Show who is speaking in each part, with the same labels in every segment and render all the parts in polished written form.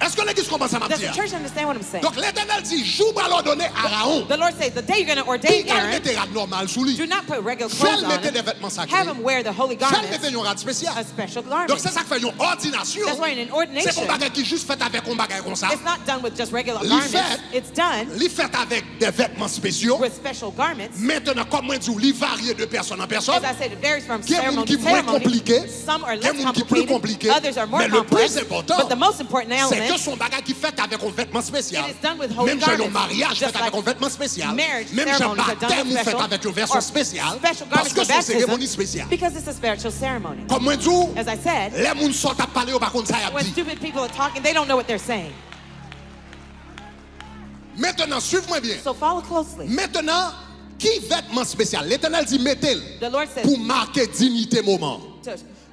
Speaker 1: Est-ce que l'église commence à
Speaker 2: Does
Speaker 1: m'appeler?
Speaker 2: the church understand what I'm saying?
Speaker 1: Donc l'Éternel dit, jour va l'ordonner à Aaron.
Speaker 2: The Lord says, the day you're going to ordain
Speaker 1: Il va
Speaker 2: Aaron,
Speaker 1: mettre rad normal sous lui.
Speaker 2: do not put regular
Speaker 1: Fais
Speaker 2: clothes
Speaker 1: le
Speaker 2: on
Speaker 1: mettre des
Speaker 2: him.
Speaker 1: vêtements sacrés.
Speaker 2: Have him wear the holy
Speaker 1: Fais le
Speaker 2: garments,
Speaker 1: mettre un rad spécial.
Speaker 2: a special
Speaker 1: Donc
Speaker 2: garment.
Speaker 1: c'est ça que fait une ordination.
Speaker 2: That's why in an
Speaker 1: C'est
Speaker 2: ordination,
Speaker 1: pas un bagage qui juste fait avec un bagage comme ça.
Speaker 2: it's not done with just regular
Speaker 1: Li
Speaker 2: garments.
Speaker 1: fait-
Speaker 2: It's done
Speaker 1: Il fait avec des vêtements spéciaux.
Speaker 2: with special garments.
Speaker 1: Maintenant, comme moi dis, il varie de personne en personne.
Speaker 2: As I said, it varies from
Speaker 1: Il y a des gens
Speaker 2: ceremony
Speaker 1: qui
Speaker 2: to
Speaker 1: sont moins
Speaker 2: ceremony.
Speaker 1: compliqués.
Speaker 2: Some are
Speaker 1: Il y a
Speaker 2: less
Speaker 1: des gens qui sont plus
Speaker 2: complicated.
Speaker 1: compliqués.
Speaker 2: Others are more
Speaker 1: Mais le
Speaker 2: complex.
Speaker 1: plus important,
Speaker 2: But the most important
Speaker 1: c'est
Speaker 2: element,
Speaker 1: que son bagage qui fait avec un vêtement spécial.
Speaker 2: it is done with holy
Speaker 1: Même j'ai un
Speaker 2: garments.
Speaker 1: mariage
Speaker 2: Just
Speaker 1: fait avec
Speaker 2: like
Speaker 1: un vêtement spécial.
Speaker 2: marriage
Speaker 1: Même j'ai un
Speaker 2: ceremonies are done
Speaker 1: baptême
Speaker 2: with
Speaker 1: fait
Speaker 2: special,
Speaker 1: avec une version
Speaker 2: or
Speaker 1: spéciale.
Speaker 2: special
Speaker 1: Parce
Speaker 2: garments
Speaker 1: que
Speaker 2: for
Speaker 1: c'est une cérémonie
Speaker 2: baptism,
Speaker 1: spéciale.
Speaker 2: because it's a spiritual ceremony.
Speaker 1: Comme moi dis,
Speaker 2: As I said,
Speaker 1: les gens sont à parler au par contre ça y a
Speaker 2: when
Speaker 1: dit.
Speaker 2: stupid people are talking, they don't know what they're saying.
Speaker 1: Maintenant, suivez-moi bien.
Speaker 2: So follow closely.
Speaker 1: Maintenant, qui vêtement spécial? L'Éternel dit mettez-le
Speaker 2: The Lord says,
Speaker 1: pour marquer dignité moment.
Speaker 2: to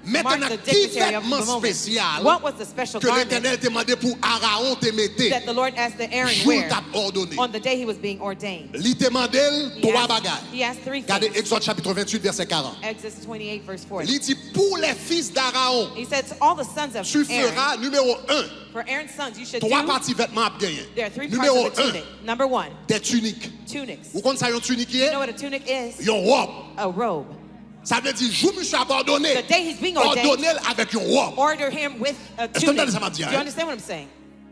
Speaker 1: Maintenant,
Speaker 2: mark the
Speaker 1: qui
Speaker 2: dignitary of the
Speaker 1: vêtement
Speaker 2: moment.
Speaker 1: spécial
Speaker 2: What was the special
Speaker 1: que
Speaker 2: garment
Speaker 1: l'Éternel t'a demandé pour Aaron te mettre?
Speaker 2: that the Lord asked the Aaron
Speaker 1: Jour
Speaker 2: wear
Speaker 1: t'a ordonné.
Speaker 2: on the day he was being ordained?
Speaker 1: Il te demandé trois bagages.
Speaker 2: He asked three
Speaker 1: Regardez
Speaker 2: things.
Speaker 1: Exode chapitre 28 verset 40.
Speaker 2: Exodus 28 verse 40.
Speaker 1: Il dit pour les fils d'Aaron,
Speaker 2: He said to all the sons of
Speaker 1: tu
Speaker 2: Aaron,
Speaker 1: feras numéro 1,
Speaker 2: for Aaron's sons, you should
Speaker 1: trois
Speaker 2: do,
Speaker 1: parties vêtements à gagner.
Speaker 2: there are three parts
Speaker 1: Numéro
Speaker 2: of the
Speaker 1: 1,
Speaker 2: tunic. Number one,
Speaker 1: des tuniques.
Speaker 2: tunics.
Speaker 1: Vous connaissez ça, une tunique qui
Speaker 2: You
Speaker 1: est?
Speaker 2: know what a tunic is?
Speaker 1: Une robe.
Speaker 2: A robe.
Speaker 1: Ça veut dire, je me suis abandonné.
Speaker 2: The day he's being ordained,
Speaker 1: Ordonné avec une robe.
Speaker 2: order him with a
Speaker 1: Est-ce que
Speaker 2: tunic.
Speaker 1: vous ça m'a dit,
Speaker 2: Do
Speaker 1: hein?
Speaker 2: you understand what I'm saying?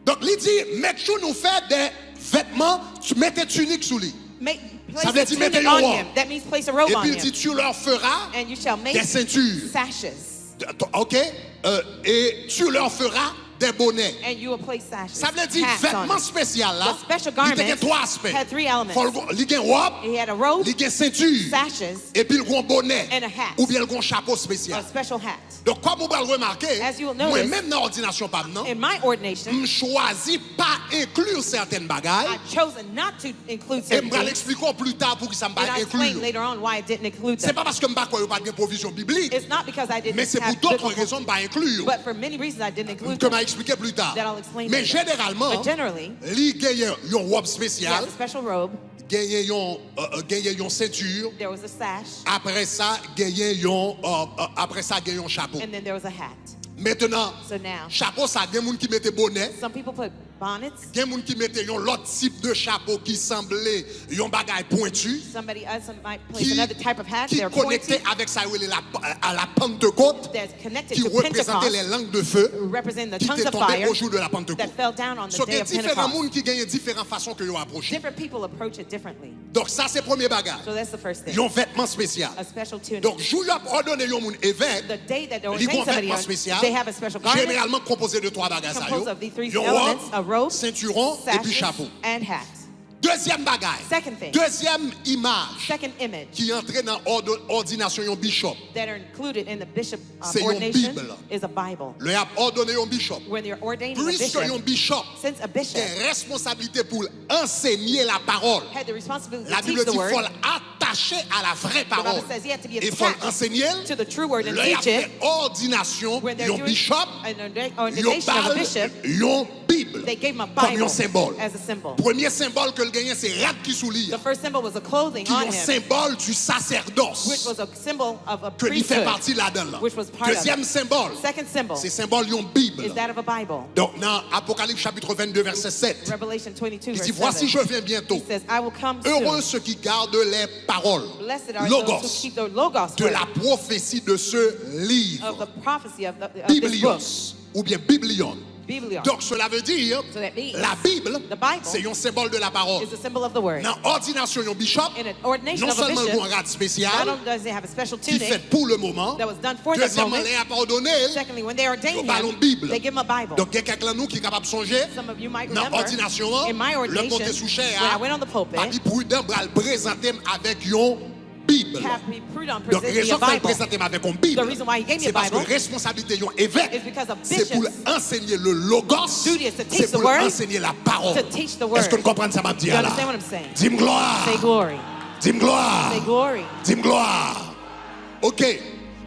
Speaker 1: Donc, il dit, make sure nous faire des vêtements, tu mets tes tuniques sous lui.
Speaker 2: Place
Speaker 1: veut
Speaker 2: a
Speaker 1: dire
Speaker 2: tunic
Speaker 1: mettez
Speaker 2: on
Speaker 1: une robe.
Speaker 2: him. That means place a robe
Speaker 1: Et
Speaker 2: on
Speaker 1: puis il dit,
Speaker 2: him.
Speaker 1: tu leur feras
Speaker 2: And you shall make
Speaker 1: des ceintures.
Speaker 2: sashes.
Speaker 1: OK? Et tu leur feras des bonnets.
Speaker 2: And you will place sashes.
Speaker 1: Ça veut dire,
Speaker 2: hats on
Speaker 1: vêtement
Speaker 2: him.
Speaker 1: spécial là,
Speaker 2: The special
Speaker 1: il y a
Speaker 2: garments
Speaker 1: trois aspects.
Speaker 2: had three elements.
Speaker 1: Il y a une robe,
Speaker 2: He had a robe,
Speaker 1: il y a une ceinture,
Speaker 2: sashes,
Speaker 1: et puis il y a un bonnet,
Speaker 2: and a hat.
Speaker 1: ou bien il y a un chapeau
Speaker 2: a
Speaker 1: spécial.
Speaker 2: special hat.
Speaker 1: Donc, comme vous allez remarquer,
Speaker 2: As you will notice,
Speaker 1: moi-même dans l'ordination, pas maintenant,
Speaker 2: In my ordination,
Speaker 1: je choisis pas inclure certaines bagailles,
Speaker 2: I've chosen not to include
Speaker 1: et
Speaker 2: certain
Speaker 1: je vais
Speaker 2: things.
Speaker 1: l'expliquer plus tard pour que ça me
Speaker 2: And
Speaker 1: va
Speaker 2: I explain
Speaker 1: inclure.
Speaker 2: later on why I didn't include
Speaker 1: C'est
Speaker 2: them.
Speaker 1: pas parce que je ne pas de provision biblique,
Speaker 2: It's not because I didn't
Speaker 1: mais c'est pour
Speaker 2: have
Speaker 1: d'autres
Speaker 2: biblical,
Speaker 1: raisons de pas inclure,
Speaker 2: but for many reasons I didn't include
Speaker 1: que
Speaker 2: them.
Speaker 1: je vais expliquer plus tard.
Speaker 2: That I'll explain
Speaker 1: Mais
Speaker 2: later.
Speaker 1: généralement,
Speaker 2: But generally,
Speaker 1: il y a une robe
Speaker 2: he had
Speaker 1: spéciale,
Speaker 2: a special robe.
Speaker 1: il y a une ceinture,
Speaker 2: There was a sash,
Speaker 1: après ça, il y a un chapeau.
Speaker 2: and then there was a hat.
Speaker 1: Maintenant,
Speaker 2: So now,
Speaker 1: chapeau, ça, il y a des gens qui mettent bonnet.
Speaker 2: some people put bonnets.
Speaker 1: Il y a des gens qui mettent un autre type de chapeau qui semblait un bagage pointu,
Speaker 2: Somebody else might place
Speaker 1: qui
Speaker 2: another type of hat.
Speaker 1: qui
Speaker 2: They're
Speaker 1: connecté
Speaker 2: pointy.
Speaker 1: avec ça, à la Pentecôte,
Speaker 2: That's connected
Speaker 1: qui
Speaker 2: to
Speaker 1: représentait les
Speaker 2: Pentecost,
Speaker 1: langues de feu
Speaker 2: represent the
Speaker 1: qui
Speaker 2: tongues
Speaker 1: étaient
Speaker 2: of
Speaker 1: tombées
Speaker 2: fire
Speaker 1: au jour de la Pentecôte.
Speaker 2: that fell down on the
Speaker 1: So, il y
Speaker 2: day
Speaker 1: a
Speaker 2: of
Speaker 1: différents
Speaker 2: Pentecost.
Speaker 1: gens qui gagnent différentes façons que ils approchent.
Speaker 2: Different people approach it differently.
Speaker 1: Donc, ça, c'est le premier bagage.
Speaker 2: So that's the first thing.
Speaker 1: Ils ont un vêtement spécial.
Speaker 2: A special tunic.
Speaker 1: Donc, je vous ordonne un monde évêque,
Speaker 2: The day that they
Speaker 1: ils ont
Speaker 2: ordain
Speaker 1: un
Speaker 2: somebody
Speaker 1: vêtement
Speaker 2: on,
Speaker 1: spécial,
Speaker 2: they have a special garment
Speaker 1: généralement composé de trois bagages.
Speaker 2: composed of the three
Speaker 1: Ils ont
Speaker 2: elements: a robe,
Speaker 1: ceinturon et puis
Speaker 2: sashes,
Speaker 1: chapeau.
Speaker 2: and hat.
Speaker 1: Deuxième bagage.
Speaker 2: Second thing.
Speaker 1: Deuxième image
Speaker 2: Second image
Speaker 1: qui entre dans l'ordination d'un bishop.
Speaker 2: that are included in the bishop
Speaker 1: C'est une
Speaker 2: ordination
Speaker 1: Bible.
Speaker 2: is a Bible.
Speaker 1: Le a ordonné un bishop.
Speaker 2: When you're ordaining a
Speaker 1: Puisque un
Speaker 2: bishop,
Speaker 1: bishop
Speaker 2: since a bishop
Speaker 1: a responsabilité pour enseigner la parole,
Speaker 2: had the responsibility
Speaker 1: la
Speaker 2: to
Speaker 1: Bible
Speaker 2: teach the
Speaker 1: dit qu'il faut
Speaker 2: word,
Speaker 1: l'attacher à la vraie
Speaker 2: the
Speaker 1: parole.
Speaker 2: Bible says he had to be
Speaker 1: Il faut
Speaker 2: attached
Speaker 1: l'enseigner.
Speaker 2: to the true word and
Speaker 1: Le a
Speaker 2: teach
Speaker 1: fait
Speaker 2: it.
Speaker 1: ordination
Speaker 2: When they're
Speaker 1: d'un
Speaker 2: doing
Speaker 1: bishop,
Speaker 2: an
Speaker 1: yon
Speaker 2: ordination of a
Speaker 1: parle
Speaker 2: bishop,
Speaker 1: yon Bible
Speaker 2: they gave him a
Speaker 1: comme
Speaker 2: Bible
Speaker 1: un symbole.
Speaker 2: as a symbol.
Speaker 1: Premier symbole que le gagnait, c'est rad qui souligne,
Speaker 2: The first symbol was a clothing
Speaker 1: qui
Speaker 2: on
Speaker 1: est un
Speaker 2: him,
Speaker 1: symbole du
Speaker 2: which
Speaker 1: sacerdoce
Speaker 2: was a symbol of a
Speaker 1: que lui fait
Speaker 2: priesthood.
Speaker 1: partie là-dedans.
Speaker 2: which was part of
Speaker 1: Deuxième
Speaker 2: it.
Speaker 1: symbole,
Speaker 2: Second symbol
Speaker 1: c'est symbole yon Bible.
Speaker 2: is that of a Bible.
Speaker 1: Donc dans Apocalypse chapitre 22 verset 7,
Speaker 2: Revelation 22
Speaker 1: il
Speaker 2: verse
Speaker 1: dit voici
Speaker 2: 7.
Speaker 1: je viens bientôt.
Speaker 2: He says, I will come
Speaker 1: Heureux
Speaker 2: soon.
Speaker 1: ceux qui gardent les paroles,
Speaker 2: Blessed are those who
Speaker 1: logos,
Speaker 2: keep the logos
Speaker 1: de
Speaker 2: word
Speaker 1: la prophétie de ce livre,
Speaker 2: of the prophecy of this book.
Speaker 1: Biblios, ou bien Biblion.
Speaker 2: Biblion.
Speaker 1: Donc cela veut dire,
Speaker 2: So that means
Speaker 1: la Bible,
Speaker 2: the Bible
Speaker 1: c'est un symbole de la parole.
Speaker 2: is a symbol of the word.
Speaker 1: Dans l'ordination d'un bishop,
Speaker 2: In an ordination
Speaker 1: non
Speaker 2: of a
Speaker 1: seulement
Speaker 2: bishop,
Speaker 1: un grade
Speaker 2: not
Speaker 1: spécial
Speaker 2: only does it have a special
Speaker 1: qui fait
Speaker 2: tunic
Speaker 1: pour le moment,
Speaker 2: that was done for the
Speaker 1: deuxièmement,
Speaker 2: moment,
Speaker 1: les a pardonné,
Speaker 2: secondly, when they ordain
Speaker 1: Yo parlons
Speaker 2: him,
Speaker 1: Bible.
Speaker 2: they give him a Bible.
Speaker 1: donc il y a quelqu'un de nous qui est capable de songer,
Speaker 2: Some of you might
Speaker 1: dans
Speaker 2: remember,
Speaker 1: l'ordination,
Speaker 2: in my
Speaker 1: le
Speaker 2: ordination,
Speaker 1: monté sous chair,
Speaker 2: when I went on the pulpit,
Speaker 1: pas prudent pour le présenter avec une Bible.
Speaker 2: have me prudent
Speaker 1: Donc,
Speaker 2: present me
Speaker 1: raison
Speaker 2: a
Speaker 1: qu'il
Speaker 2: Bible.
Speaker 1: présente avec une Bible,
Speaker 2: The reason why he gave me
Speaker 1: c'est
Speaker 2: a
Speaker 1: parce que
Speaker 2: Bible
Speaker 1: responsabilité d'un évêque,
Speaker 2: is because of
Speaker 1: c'est pour
Speaker 2: bishops'
Speaker 1: enseigner le logos,
Speaker 2: duty is to teach
Speaker 1: c'est
Speaker 2: the
Speaker 1: pour
Speaker 2: word,
Speaker 1: enseigner la parole.
Speaker 2: to teach the word.
Speaker 1: Est-ce que nous comprenons ça, ma
Speaker 2: You
Speaker 1: dire là?
Speaker 2: understand what I'm saying?
Speaker 1: Dis-moi gloire.
Speaker 2: Say glory.
Speaker 1: Dis-moi gloire.
Speaker 2: Say glory.
Speaker 1: Dis-moi gloire. OK.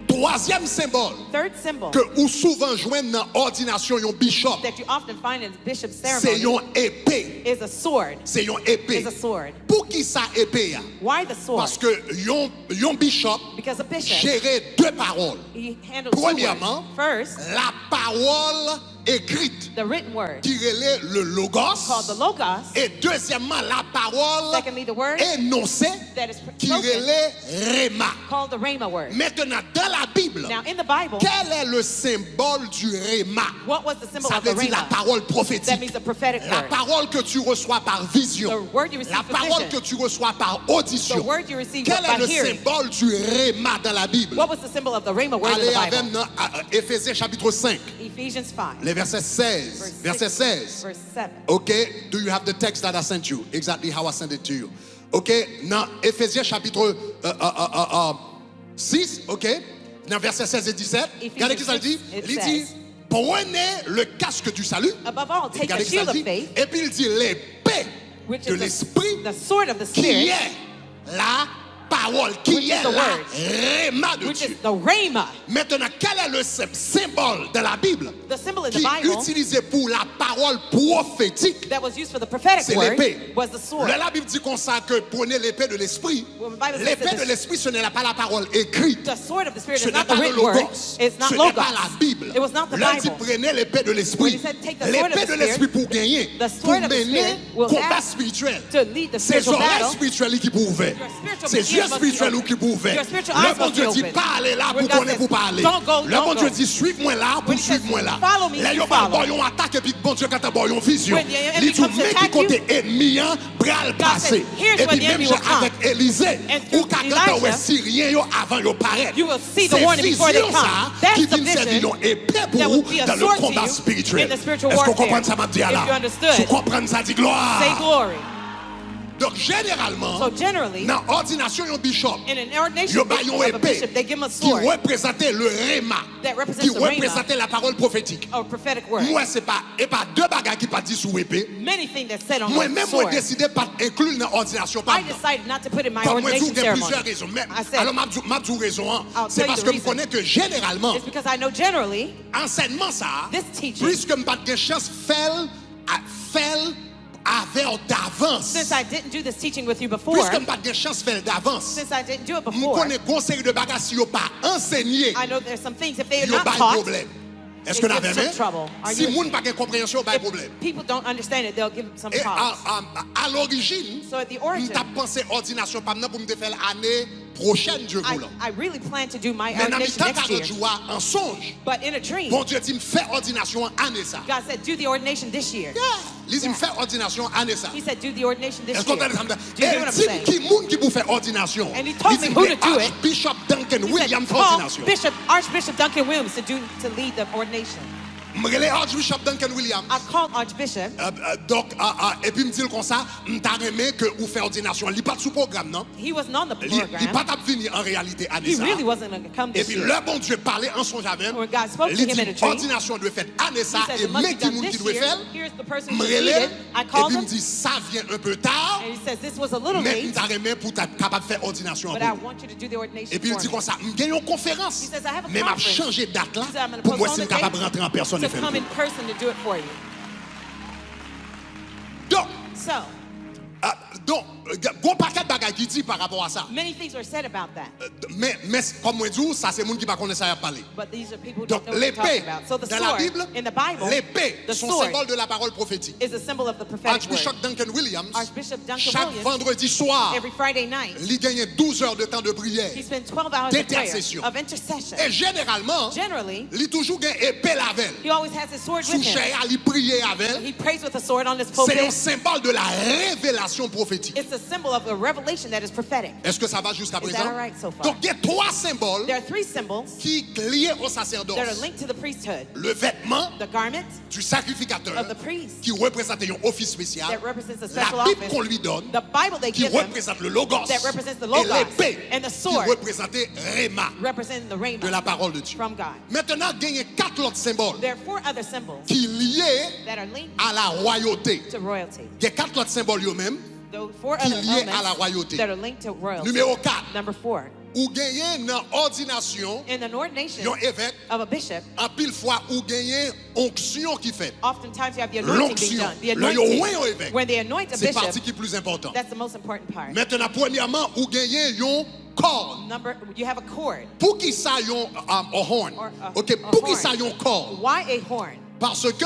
Speaker 1: Troisième symbole
Speaker 2: Third symbol
Speaker 1: que ou souvent joignent dans l'ordination d'un bishop,
Speaker 2: that you often find in bishop
Speaker 1: c'est
Speaker 2: ceremony
Speaker 1: une épée.
Speaker 2: is a sword.
Speaker 1: C'est une épée.
Speaker 2: Is a sword.
Speaker 1: Pour qui ça épée? Ya?
Speaker 2: Why the sword?
Speaker 1: Parce que un bishop
Speaker 2: Because a bishop,
Speaker 1: gérait deux paroles.
Speaker 2: he handles two
Speaker 1: Premièrement,
Speaker 2: words. First,
Speaker 1: la parole écrite
Speaker 2: the written word,
Speaker 1: qui relève le logos.
Speaker 2: called the logos.
Speaker 1: Et deuxièmement, la parole
Speaker 2: Secondly, the word
Speaker 1: énoncée
Speaker 2: that is
Speaker 1: qui
Speaker 2: spoken,
Speaker 1: relève Réma.
Speaker 2: called the rhema word.
Speaker 1: Maintenant, dans la Bible,
Speaker 2: Now, in the Bible,
Speaker 1: quel est le symbole du Réma?
Speaker 2: what was the symbol
Speaker 1: Ça
Speaker 2: of the
Speaker 1: veut dire la
Speaker 2: rhema?
Speaker 1: parole
Speaker 2: That
Speaker 1: prophétique.
Speaker 2: means the prophetic
Speaker 1: La
Speaker 2: word.
Speaker 1: parole que tu reçois par vision.
Speaker 2: The word you receive
Speaker 1: La
Speaker 2: from
Speaker 1: parole
Speaker 2: vision.
Speaker 1: que tu reçois par
Speaker 2: The
Speaker 1: audition.
Speaker 2: word you receive
Speaker 1: Quel est
Speaker 2: by
Speaker 1: le
Speaker 2: hearing.
Speaker 1: symbole du Réma dans la Bible?
Speaker 2: What was the symbol of the rhema word in
Speaker 1: Allez
Speaker 2: the
Speaker 1: avec
Speaker 2: Bible?
Speaker 1: nous à Éphésiens chapitre 5,
Speaker 2: Ephesians 5,
Speaker 1: les versets 16.
Speaker 2: verse
Speaker 1: Verset
Speaker 2: 6,
Speaker 1: 16.
Speaker 2: verse 7.
Speaker 1: Okay, do you have the text that I sent you? Exactly how I sent it to you. Okay, dans Éphésiens chapitre 6, okay, dans verset 16 et 17, regardez ce que ça dit.
Speaker 2: It
Speaker 1: Il dit,
Speaker 2: says,
Speaker 1: prenez le casque du salut.
Speaker 2: above all, take
Speaker 1: Regardez
Speaker 2: the
Speaker 1: ce que ça
Speaker 2: shield of
Speaker 1: dit.
Speaker 2: faith,
Speaker 1: Et puis il dit, l'épée
Speaker 2: which
Speaker 1: de
Speaker 2: is
Speaker 1: l'esprit
Speaker 2: the sword of the
Speaker 1: qui
Speaker 2: Spirit,
Speaker 1: est la parole,
Speaker 2: Which
Speaker 1: qui
Speaker 2: is
Speaker 1: est
Speaker 2: the
Speaker 1: la
Speaker 2: word.
Speaker 1: Réma de
Speaker 2: which is
Speaker 1: Dieu.
Speaker 2: the rhema.
Speaker 1: Maintenant, quel est le symbole de la Bible
Speaker 2: The symbol in the
Speaker 1: qui est
Speaker 2: Bible
Speaker 1: utilisé pour la parole prophétique?
Speaker 2: that was used for the prophetic
Speaker 1: C'est
Speaker 2: word
Speaker 1: l'épée.
Speaker 2: was the sword.
Speaker 1: La Bible dit comme ça que prenez l'épée de l'esprit.
Speaker 2: Well, the Bible says
Speaker 1: L'épée
Speaker 2: that
Speaker 1: de l'esprit, ce n'est pas la parole écrite.
Speaker 2: The sword of the Spirit
Speaker 1: Ce
Speaker 2: is
Speaker 1: n'est
Speaker 2: not the
Speaker 1: pas le
Speaker 2: written word.
Speaker 1: logos.
Speaker 2: It's not
Speaker 1: Ce n'est pas
Speaker 2: logos.
Speaker 1: la Bible.
Speaker 2: It was not the
Speaker 1: Là, il dit
Speaker 2: Bible.
Speaker 1: prenez l'épée de
Speaker 2: When
Speaker 1: l'esprit.
Speaker 2: he said, take the sword of
Speaker 1: L'épée
Speaker 2: the
Speaker 1: de l'esprit
Speaker 2: Spirit,
Speaker 1: pour gagner,
Speaker 2: the
Speaker 1: pour
Speaker 2: sword of the
Speaker 1: mener
Speaker 2: Spirit will
Speaker 1: combat
Speaker 2: have
Speaker 1: spirituel.
Speaker 2: to lead the
Speaker 1: Ses
Speaker 2: spiritual
Speaker 1: oreilles
Speaker 2: battle.
Speaker 1: spirituelles qui pour ouvrir.
Speaker 2: Your spiritual
Speaker 1: Ses
Speaker 2: ears
Speaker 1: yeux
Speaker 2: must be
Speaker 1: spirituels
Speaker 2: open.
Speaker 1: qui pour ouvrir.
Speaker 2: Your spiritual
Speaker 1: Le
Speaker 2: eyes
Speaker 1: bon
Speaker 2: must
Speaker 1: Dieu
Speaker 2: be
Speaker 1: dit
Speaker 2: open.
Speaker 1: pas aller là
Speaker 2: When
Speaker 1: pour
Speaker 2: God
Speaker 1: qu'on est
Speaker 2: says,
Speaker 1: pour parler.
Speaker 2: don't go,
Speaker 1: Le
Speaker 2: don't
Speaker 1: bon
Speaker 2: go.
Speaker 1: Dieu dit suive-moi là pour
Speaker 2: When he says,
Speaker 1: suivre-moi là.
Speaker 2: follow me,
Speaker 1: Là,
Speaker 2: you
Speaker 1: il va
Speaker 2: follow.
Speaker 1: bon attaque et puis bon Dieu quand bon une vision.
Speaker 2: When the enemy
Speaker 1: Il dit
Speaker 2: comes to
Speaker 1: mais qui
Speaker 2: attack you,
Speaker 1: côté ennemi bral
Speaker 2: God
Speaker 1: passer.
Speaker 2: says, here's
Speaker 1: Et
Speaker 2: where
Speaker 1: puis
Speaker 2: the
Speaker 1: même
Speaker 2: enemy will come.
Speaker 1: avec Élisée
Speaker 2: And
Speaker 1: ou
Speaker 2: through
Speaker 1: quand
Speaker 2: Elijah,
Speaker 1: ouais Syrien yo avant yo paraître.
Speaker 2: you will see the warning before they come. That's
Speaker 1: qui
Speaker 2: the
Speaker 1: vient servir
Speaker 2: vision
Speaker 1: une épée pour
Speaker 2: that
Speaker 1: vous
Speaker 2: will be a
Speaker 1: dans le
Speaker 2: sword to
Speaker 1: combat
Speaker 2: you
Speaker 1: spirituel.
Speaker 2: in the spiritual
Speaker 1: Est-ce qu'on
Speaker 2: warfare.
Speaker 1: comprend ça m'a dit
Speaker 2: If
Speaker 1: là?
Speaker 2: you understood,
Speaker 1: Tu comprends ça dit gloire.
Speaker 2: say glory.
Speaker 1: Donc généralement
Speaker 2: So generally,
Speaker 1: dans ordination yon bishop
Speaker 2: in an ordination
Speaker 1: yo ba yon
Speaker 2: of a
Speaker 1: épée
Speaker 2: bishop, they give him a
Speaker 1: qui
Speaker 2: sword
Speaker 1: représentait le réma,
Speaker 2: that represents
Speaker 1: qui
Speaker 2: the rhema
Speaker 1: représentait la parole prophétique.
Speaker 2: or prophetic word.
Speaker 1: Moi c'est pas et pas deux bagages qui pas dit sous épée.
Speaker 2: Many things that's said on
Speaker 1: Moi
Speaker 2: the
Speaker 1: même moi
Speaker 2: sword.
Speaker 1: décidé pas inclure dans ordination pas.
Speaker 2: I decided not to put it in my
Speaker 1: Comme moi
Speaker 2: ordination
Speaker 1: il y a plusieurs
Speaker 2: ceremony.
Speaker 1: raisons. Mais
Speaker 2: I said,
Speaker 1: alors m'a dit raison
Speaker 2: I'll
Speaker 1: c'est
Speaker 2: tell you
Speaker 1: parce
Speaker 2: the
Speaker 1: que je
Speaker 2: reason.
Speaker 1: connais que généralement
Speaker 2: It's because I know generally
Speaker 1: enseignement ça
Speaker 2: this teaching,
Speaker 1: puisque me pas de chance faire avec d'avance.
Speaker 2: since I didn't do this teaching with you before,
Speaker 1: Puisque me pas de chance faire d'avance.
Speaker 2: since I didn't do it
Speaker 1: Je
Speaker 2: before,
Speaker 1: connais conseil de bagages si yo pas enseigné.
Speaker 2: I know there's some things if they are
Speaker 1: Yo
Speaker 2: not
Speaker 1: pas de
Speaker 2: taught,
Speaker 1: problème. Est-ce
Speaker 2: it
Speaker 1: que vous
Speaker 2: gives
Speaker 1: avez
Speaker 2: some trouble. Are
Speaker 1: Si
Speaker 2: you-
Speaker 1: moun pas de compréhension, pas de problème.
Speaker 2: if people don't understand it, they'll give some
Speaker 1: Et
Speaker 2: problems.
Speaker 1: à l'origine,
Speaker 2: So at the
Speaker 1: je
Speaker 2: origin,
Speaker 1: t'ai pensé ordination pas pour me faire l'année prochaine Dieu voulant.
Speaker 2: I really plan to do my
Speaker 1: Mais dans
Speaker 2: ordination
Speaker 1: mi-temps
Speaker 2: next
Speaker 1: quand
Speaker 2: year.
Speaker 1: je vois en songe,
Speaker 2: But in a dream,
Speaker 1: bon Dieu dit me faire ordination année ça.
Speaker 2: God said, do the ordination this year.
Speaker 1: Il dit me faire ordination année ça.
Speaker 2: He said, do the ordination this
Speaker 1: Est-ce qu'on
Speaker 2: year.
Speaker 1: t'a dit ça?
Speaker 2: Do you hear what I'm
Speaker 1: Et
Speaker 2: saying?
Speaker 1: dit qui moun qui pour faire ordination.
Speaker 2: And he told me who to do it.
Speaker 1: Bishop Duncan
Speaker 2: He said,
Speaker 1: William fait
Speaker 2: call
Speaker 1: ordination.
Speaker 2: Archbishop Duncan Williams to lead the ordination.
Speaker 1: M'relé Archbishop Duncan William.
Speaker 2: I called Archbishop.
Speaker 1: Donc et puis me dit comme ça, m't'a remis que ou faire ordination. Il pas sous programme non.
Speaker 2: He wasn't on the
Speaker 1: Il pas
Speaker 2: program.
Speaker 1: tap venir en réalité année
Speaker 2: He
Speaker 1: ça.
Speaker 2: really wasn't going to come
Speaker 1: Et
Speaker 2: this
Speaker 1: puis
Speaker 2: year.
Speaker 1: le bon Dieu parlait en songe avec
Speaker 2: When God spoke to
Speaker 1: il
Speaker 2: him in a
Speaker 1: dit
Speaker 2: dream,
Speaker 1: ordination doit faire année ça
Speaker 2: He said,
Speaker 1: et
Speaker 2: it must be
Speaker 1: mais qui
Speaker 2: done
Speaker 1: moun qui
Speaker 2: this
Speaker 1: doit
Speaker 2: year.
Speaker 1: faire.
Speaker 2: Here's the person who
Speaker 1: M'relé
Speaker 2: needed. I
Speaker 1: et
Speaker 2: called
Speaker 1: puis me
Speaker 2: him.
Speaker 1: dit ça vient un peu tard.
Speaker 2: And he says, this was a little
Speaker 1: Mais
Speaker 2: late,
Speaker 1: m't'a remis pour être capable de faire ordination.
Speaker 2: but I want you to do the ordination
Speaker 1: Et puis il
Speaker 2: for
Speaker 1: dit
Speaker 2: me.
Speaker 1: comme ça, m'gagne une conférence.
Speaker 2: He says, I have a
Speaker 1: Mais m'a
Speaker 2: conference.
Speaker 1: changé de date là
Speaker 2: He said, I'm going to
Speaker 1: pour moi si
Speaker 2: postpone
Speaker 1: je
Speaker 2: the
Speaker 1: capable de
Speaker 2: date
Speaker 1: rentrer en personne et
Speaker 2: to
Speaker 1: faire.
Speaker 2: come in person to do it for you.
Speaker 1: Donc,
Speaker 2: So,
Speaker 1: gros paquet de bagages qui dit par rapport à ça.
Speaker 2: many things were said about that.
Speaker 1: Mais comme moi dis, ça c'est monde qui pas connaître ça à parler.
Speaker 2: But these are people who
Speaker 1: Donc
Speaker 2: don't know what they're
Speaker 1: l'épée
Speaker 2: talking about. So the
Speaker 1: dans la
Speaker 2: sword
Speaker 1: Bible,
Speaker 2: in the Bible,
Speaker 1: l'épée,
Speaker 2: the
Speaker 1: son
Speaker 2: sword
Speaker 1: symbole de la parole prophétique.
Speaker 2: is a symbol of the prophetic word.
Speaker 1: Archbishop Duncan Williams,
Speaker 2: Archbishop Duncan
Speaker 1: chaque
Speaker 2: Williams,
Speaker 1: vendredi soir,
Speaker 2: every Friday night,
Speaker 1: il gagne 12 heures de temps de prière.
Speaker 2: he spent 12 hours of prayer,
Speaker 1: D'intercession.
Speaker 2: of intercession.
Speaker 1: Et généralement,
Speaker 2: Generally,
Speaker 1: il toujours gagne épée la veille.
Speaker 2: he always has his sword
Speaker 1: Sous
Speaker 2: with him.
Speaker 1: chair, il prier avec.
Speaker 2: He prays with a sword on his
Speaker 1: C'est un
Speaker 2: pulpit.
Speaker 1: symbole de la révélation prophétique.
Speaker 2: It's a symbol of a revelation that is prophetic.
Speaker 1: Est-ce que ça va jusqu'à
Speaker 2: Is that
Speaker 1: présent?
Speaker 2: all right so far?
Speaker 1: Donc, il y a trois symboles
Speaker 2: There are three symbols
Speaker 1: qui liés au
Speaker 2: that are
Speaker 1: sacerdoce.
Speaker 2: linked to the priesthood.
Speaker 1: Le vêtement
Speaker 2: The garment
Speaker 1: du sacrificateur
Speaker 2: of the priest
Speaker 1: qui représente un office spécial.
Speaker 2: that represents a
Speaker 1: La
Speaker 2: special
Speaker 1: Bible
Speaker 2: office.
Speaker 1: qu'on lui donne
Speaker 2: The Bible they
Speaker 1: qui
Speaker 2: give him
Speaker 1: représente le logos.
Speaker 2: that represents the
Speaker 1: Et
Speaker 2: logos.
Speaker 1: l'épée
Speaker 2: And the
Speaker 1: qui
Speaker 2: sword
Speaker 1: représentait Réma
Speaker 2: representing the
Speaker 1: de
Speaker 2: rhema
Speaker 1: la parole de Dieu.
Speaker 2: from God.
Speaker 1: Maintenant, il y a quatre autres symboles
Speaker 2: There are four other symbols
Speaker 1: qui liés
Speaker 2: that are linked
Speaker 1: à la royauté.
Speaker 2: to royalty.
Speaker 1: Il y a quatre autres symboles eux-mêmes.
Speaker 2: Those four
Speaker 1: Qui
Speaker 2: other
Speaker 1: liés à la
Speaker 2: elements
Speaker 1: royauté.
Speaker 2: that are linked to royalty.
Speaker 1: Numéro 4.
Speaker 2: Number 4,
Speaker 1: Ou gagner dans ordination,
Speaker 2: in an ordination
Speaker 1: yon évêque,
Speaker 2: of a bishop,
Speaker 1: en pile fois ou gagner onction qui fait.
Speaker 2: oftentimes you have the anointing being
Speaker 1: L'onction.
Speaker 2: done. The
Speaker 1: Le yon
Speaker 2: anointing.
Speaker 1: au évêque.
Speaker 2: When they anoint a
Speaker 1: C'est partie
Speaker 2: bishop,
Speaker 1: qui est plus important.
Speaker 2: that's the most important part.
Speaker 1: Maintenant, premièrement, ou gagner yon corne.
Speaker 2: You have a cord.
Speaker 1: Pour qui ça yon a horn?
Speaker 2: Or a-
Speaker 1: OK,
Speaker 2: a
Speaker 1: pour qui
Speaker 2: horn.
Speaker 1: ça yon corne?
Speaker 2: Why a horn?
Speaker 1: Parce que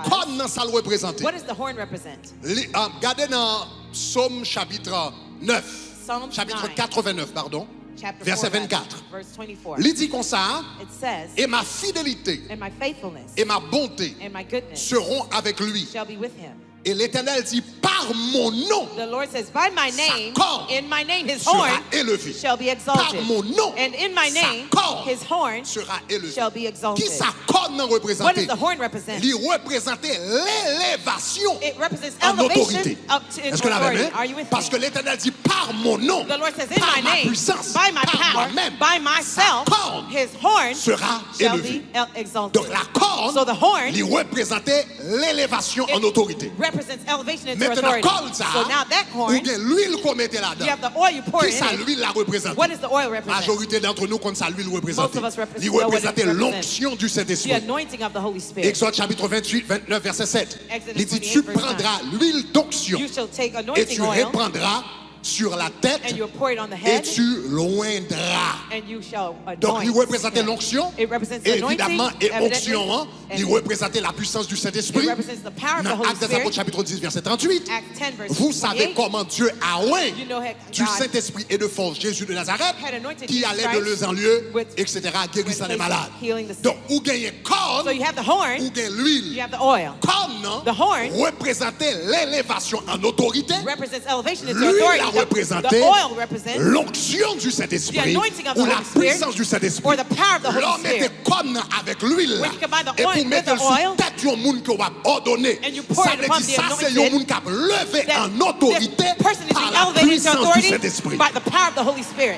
Speaker 1: kòman ça le représente.
Speaker 2: What does the horn represent?
Speaker 1: Regardez dans Psaume chapitre 9,
Speaker 2: Psalm
Speaker 1: chapitre
Speaker 2: 9.
Speaker 1: 89, pardon,
Speaker 2: Chapter
Speaker 1: verset
Speaker 2: 4,
Speaker 1: 24.
Speaker 2: verse 24.
Speaker 1: Il dit comme ça,
Speaker 2: It says,
Speaker 1: et ma fidélité
Speaker 2: and my faithfulness
Speaker 1: et ma bonté
Speaker 2: and my goodness
Speaker 1: seront avec lui.
Speaker 2: shall be with him.
Speaker 1: Et l'Éternel dit, par mon nom
Speaker 2: The Lord says, by my name,
Speaker 1: corne
Speaker 2: in my name, his
Speaker 1: sera
Speaker 2: horn
Speaker 1: élevé.
Speaker 2: shall be
Speaker 1: Par
Speaker 2: exalted.
Speaker 1: mon nom,
Speaker 2: And in my
Speaker 1: sa
Speaker 2: name,
Speaker 1: corne
Speaker 2: his horn
Speaker 1: sera élevé.
Speaker 2: shall be exalted.
Speaker 1: Qui sa corne
Speaker 2: What
Speaker 1: représentait?
Speaker 2: does the horn represent?
Speaker 1: Il représentait l'élévation
Speaker 2: It represents
Speaker 1: en autorité.
Speaker 2: elevation up to
Speaker 1: Est-ce que l'avez
Speaker 2: authority.
Speaker 1: vu?
Speaker 2: Are you with
Speaker 1: Parce
Speaker 2: me?
Speaker 1: que l'Éternel dit, par mon nom,
Speaker 2: The Lord says, in
Speaker 1: par
Speaker 2: my
Speaker 1: ma
Speaker 2: name,
Speaker 1: puissance,
Speaker 2: by my
Speaker 1: par
Speaker 2: power,
Speaker 1: moi-même,
Speaker 2: by myself,
Speaker 1: sa corne
Speaker 2: his horn
Speaker 1: sera
Speaker 2: shall
Speaker 1: élevé.
Speaker 2: be exalted.
Speaker 1: Donc la corne,
Speaker 2: So the horn
Speaker 1: il représentait l'élévation en autorité.
Speaker 2: represents elevation into
Speaker 1: Maintenant,
Speaker 2: authority.
Speaker 1: corne ça,
Speaker 2: So now that
Speaker 1: ou
Speaker 2: horn,
Speaker 1: bien l'huile qu'on mettait
Speaker 2: you
Speaker 1: là-dedans.
Speaker 2: have the oil you pour
Speaker 1: Qui
Speaker 2: in
Speaker 1: ça,
Speaker 2: it.
Speaker 1: l'huile la représente?
Speaker 2: What does the oil
Speaker 1: La
Speaker 2: represent?
Speaker 1: majorité d'entre nous, comme ça, l'huile représente.
Speaker 2: Most of us
Speaker 1: Il
Speaker 2: know what it
Speaker 1: représentait
Speaker 2: represents.
Speaker 1: l'onction du
Speaker 2: The
Speaker 1: Saint-Esprit.
Speaker 2: anointing of the Holy Spirit.
Speaker 1: Exode chapitre 28, 29, verset 7.
Speaker 2: Exodus
Speaker 1: Il dit,
Speaker 2: 28,
Speaker 1: tu
Speaker 2: verse
Speaker 1: prendras l'huile d'onction
Speaker 2: You shall take
Speaker 1: et
Speaker 2: anointing
Speaker 1: tu
Speaker 2: oil
Speaker 1: répandras sur la tête
Speaker 2: and you'll pour it on the
Speaker 1: et
Speaker 2: head
Speaker 1: tu l'oindras.
Speaker 2: and you shall
Speaker 1: Donc, il
Speaker 2: anoint
Speaker 1: représentait
Speaker 2: him.
Speaker 1: l'onction.
Speaker 2: It represents the
Speaker 1: Et
Speaker 2: anointing,
Speaker 1: évidemment, et
Speaker 2: evidently,
Speaker 1: onction, hein, il
Speaker 2: and
Speaker 1: représentait la puissance du Saint-Esprit.
Speaker 2: it represents the power of the
Speaker 1: Dans
Speaker 2: Holy
Speaker 1: Actes des Apôtres,
Speaker 2: Spirit.
Speaker 1: chapitre 10, verset 38.
Speaker 2: Acts 10, verse
Speaker 1: Vous savez
Speaker 2: 28.
Speaker 1: comment Dieu a oint
Speaker 2: You know how
Speaker 1: du
Speaker 2: God
Speaker 1: Saint-Esprit et de force Jésus de Nazareth,
Speaker 2: had anointed
Speaker 1: qui
Speaker 2: Jesus
Speaker 1: allait de
Speaker 2: Christ
Speaker 1: lieu en lieu,
Speaker 2: with-
Speaker 1: etc., guérissant
Speaker 2: with
Speaker 1: les malades.
Speaker 2: healing the sick.
Speaker 1: Donc, ou gagnez
Speaker 2: So
Speaker 1: corne,
Speaker 2: you have the horn,
Speaker 1: ou gagnez
Speaker 2: you
Speaker 1: l'huile.
Speaker 2: have the oil.
Speaker 1: Corne
Speaker 2: The horn
Speaker 1: représentait l'élévation en autorité.
Speaker 2: Represents elevation into
Speaker 1: L'huile
Speaker 2: authority.
Speaker 1: a
Speaker 2: The
Speaker 1: représenté
Speaker 2: oil represents
Speaker 1: l'onction du
Speaker 2: the
Speaker 1: Saint-Esprit
Speaker 2: anointing of the
Speaker 1: ou la
Speaker 2: Holy Spirit
Speaker 1: puissance du Saint-Esprit.
Speaker 2: or the power of the Holy
Speaker 1: L'homme était
Speaker 2: Spirit.
Speaker 1: corne avec l'huile
Speaker 2: When you combine the
Speaker 1: et
Speaker 2: oil
Speaker 1: pour
Speaker 2: with
Speaker 1: mettre
Speaker 2: the
Speaker 1: sur
Speaker 2: oil,
Speaker 1: tête un monde que va ordonner.
Speaker 2: and you pour
Speaker 1: Ça
Speaker 2: it
Speaker 1: veut
Speaker 2: upon
Speaker 1: dire
Speaker 2: the
Speaker 1: ça c'est un
Speaker 2: anointed,
Speaker 1: monde qui a levé
Speaker 2: that
Speaker 1: en autorité
Speaker 2: this person is
Speaker 1: par
Speaker 2: being
Speaker 1: la
Speaker 2: elevated into
Speaker 1: puissance du
Speaker 2: authority
Speaker 1: Saint-Esprit.
Speaker 2: by the power of the Holy Spirit.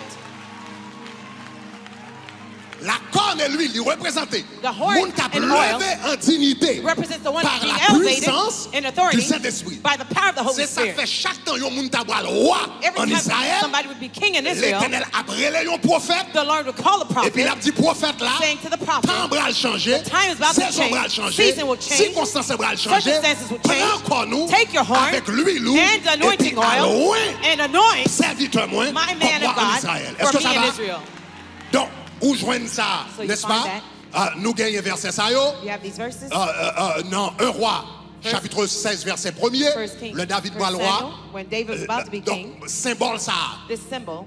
Speaker 1: La corne et l'huile, il représentait
Speaker 2: The horn
Speaker 1: monde qui a
Speaker 2: and oil
Speaker 1: levé en dignité
Speaker 2: Represents the one
Speaker 1: par
Speaker 2: being
Speaker 1: la
Speaker 2: elevated
Speaker 1: puissance
Speaker 2: in
Speaker 1: du
Speaker 2: authority
Speaker 1: Saint-Esprit.
Speaker 2: by the power of the Holy
Speaker 1: C'est ça
Speaker 2: Spirit.
Speaker 1: fait chaque temps un monde qui a roi
Speaker 2: Every
Speaker 1: en
Speaker 2: time
Speaker 1: Israël.
Speaker 2: somebody would be king in Israel,
Speaker 1: L'Éternel a brûlé un prophète.
Speaker 2: the Lord would call a
Speaker 1: Et puis il a
Speaker 2: prophet,
Speaker 1: dit prophète là,
Speaker 2: saying to the prophet,
Speaker 1: temps va changer,
Speaker 2: the time is about to
Speaker 1: saison va
Speaker 2: change,
Speaker 1: changer,
Speaker 2: season will change,
Speaker 1: circonstances va changer.
Speaker 2: circumstances will
Speaker 1: Prends
Speaker 2: change,
Speaker 1: encore nous
Speaker 2: take your horn
Speaker 1: avec l'huile
Speaker 2: and the
Speaker 1: et puis
Speaker 2: anointing oil and anoint
Speaker 1: serviteur moins
Speaker 2: my
Speaker 1: comme
Speaker 2: man
Speaker 1: moi
Speaker 2: of
Speaker 1: en
Speaker 2: God
Speaker 1: Israël. Est-ce
Speaker 2: for
Speaker 1: que
Speaker 2: me
Speaker 1: ça
Speaker 2: in
Speaker 1: va?
Speaker 2: Israel.
Speaker 1: Donc, où joignent ça,
Speaker 2: So you
Speaker 1: n'est-ce
Speaker 2: find
Speaker 1: pas?
Speaker 2: that.
Speaker 1: Nous gagnons verset ça yo.
Speaker 2: You have these verses.
Speaker 1: Non, un roi.
Speaker 2: First-
Speaker 1: Chapitre 16, verset 1er,
Speaker 2: First King,
Speaker 1: le David
Speaker 2: First
Speaker 1: Balroi.
Speaker 2: Samuel, when David was about to be king,
Speaker 1: Donc, symbole ça.
Speaker 2: this symbol,